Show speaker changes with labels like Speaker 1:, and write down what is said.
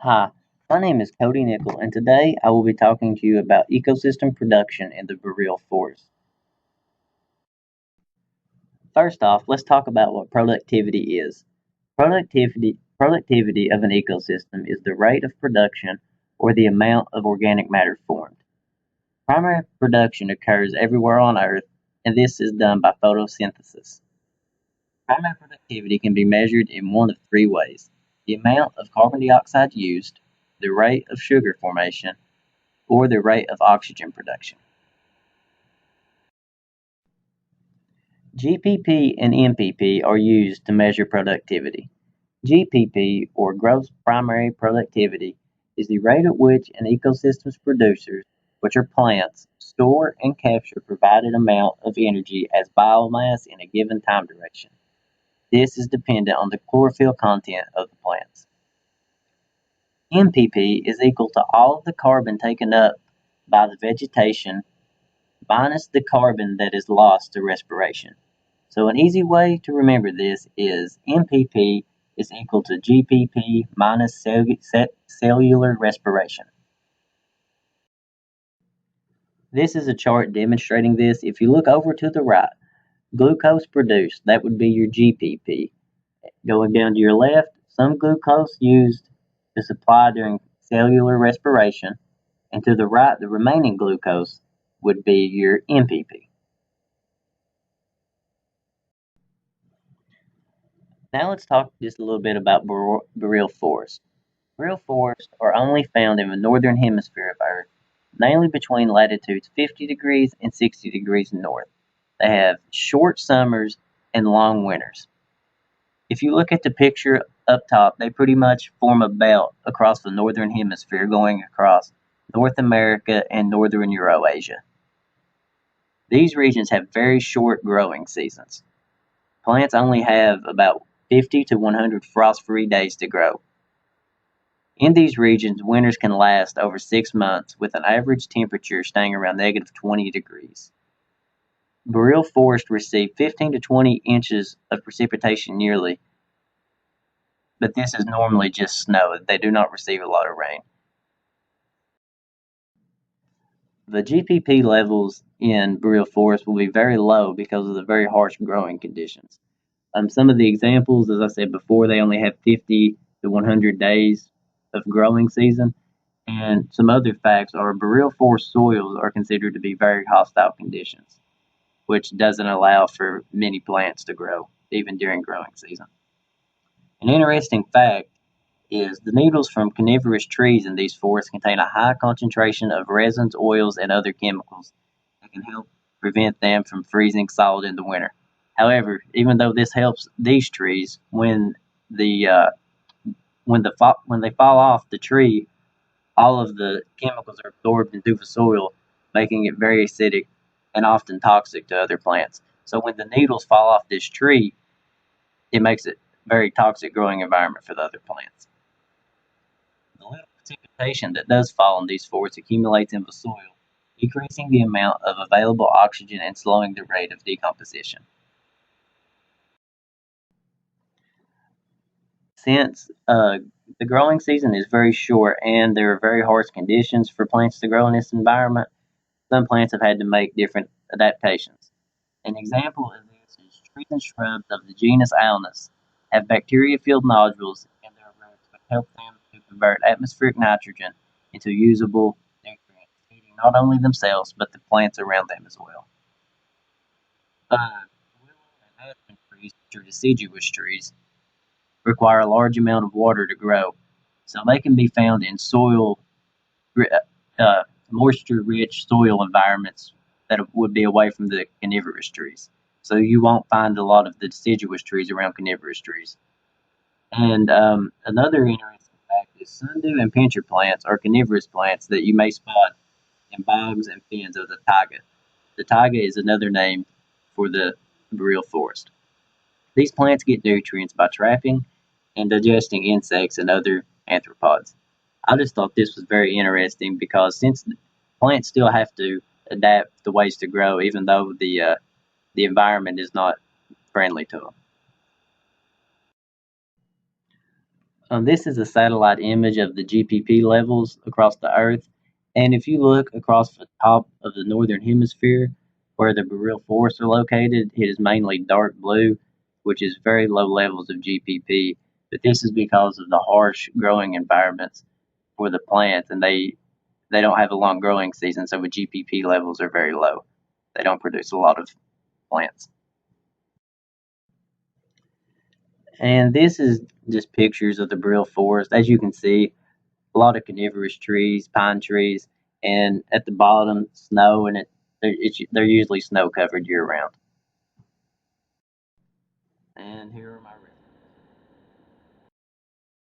Speaker 1: Hi, my name is Cody Nickel, and today I will be talking to you about ecosystem production in the Boreal Forest. First off, let's talk about what productivity is. Productivity of an ecosystem is the rate of production or the amount of organic matter formed. Primary production occurs everywhere on Earth, and this is done by photosynthesis. Primary productivity can be measured in one of three ways: the amount of carbon dioxide used, the rate of sugar formation, or the rate of oxygen production. GPP and MPP are used to measure productivity. GPP, or gross primary productivity, is the rate at which an ecosystem's producers, which are plants, store and capture provided amount of energy as biomass in a given time duration. This is dependent on the chlorophyll content of the plants. MPP is equal to all of the carbon taken up by the vegetation minus the carbon that is lost to respiration. So an easy way to remember this is MPP is equal to GPP minus cellular respiration. This is a chart demonstrating this. If you look over to the right, glucose produced, that would be your GPP. Going down to your left, some glucose used to supply during cellular respiration, and to the right, the remaining glucose would be your MPP. Now let's talk just a little bit about boreal forests. Boreal forests are only found in the northern hemisphere of Earth, mainly between latitudes 50 degrees and 60 degrees north. They have short summers and long winters. If you look at the picture up top, they pretty much form a belt across the northern hemisphere going across North America and northern Eurasia. These regions have very short growing seasons. Plants only have about 50 to 100 frost-free days to grow. In these regions, winters can last over 6 months with an average temperature staying around negative 20 degrees. Boreal forests receive 15 to 20 inches of precipitation yearly, but this is normally just snow. They do not receive a lot of rain. The GPP levels in boreal forests will be very low because of the very harsh growing conditions. Some of the examples, as I said before, they only have 50 to 100 days of growing season. And some other facts are boreal forest soils are considered to be very hostile conditions, which doesn't allow for many plants to grow, even during growing season. An interesting fact is the needles from coniferous trees in these forests contain a high concentration of resins, oils, and other chemicals that can help prevent them from freezing solid in the winter. However, even though this helps these trees, the uh, when they fall off the tree, all of the chemicals are absorbed into the soil, making it very acidic and often toxic to other plants. So when the needles fall off this tree, it makes it a very toxic growing environment for the other plants. The little precipitation that does fall in these forests accumulates in the soil, decreasing the amount of available oxygen and slowing the rate of decomposition. Since the growing season is very short and there are very harsh conditions for plants to grow in this environment, some plants have had to make different adaptations. An example of this is trees and shrubs of the genus Alnus have bacteria-filled nodules in their roots that help them to convert atmospheric nitrogen into usable nutrients, feeding not only themselves but the plants around them as well. Willow and aspen trees, which are deciduous trees, require a large amount of water to grow, so they can be found in uh, moisture-rich soil environments that would be away from the coniferous trees. So you won't find a lot of the deciduous trees around coniferous trees. And another interesting fact is sundew and pincher plants are coniferous plants that you may spot in bogs and fens of the taiga. The taiga is another name for the boreal forest. These plants get nutrients by trapping and digesting insects and other arthropods. I just thought this was very interesting because since plants still have to adapt the ways to grow, even though the environment is not friendly to them. This is a satellite image of the GPP levels across the Earth. And if you look across the top of the northern hemisphere, where the boreal forests are located, it is mainly dark blue, which is very low levels of GPP. But this is because of the harsh growing environments for the plants, and they don't have a long growing season, so the GPP levels are very low. They don't produce a lot of plants. And this is just pictures of the boreal forest. As you can see, a lot of coniferous trees, pine trees, and at the bottom, snow, and they're usually snow covered year round. And here are my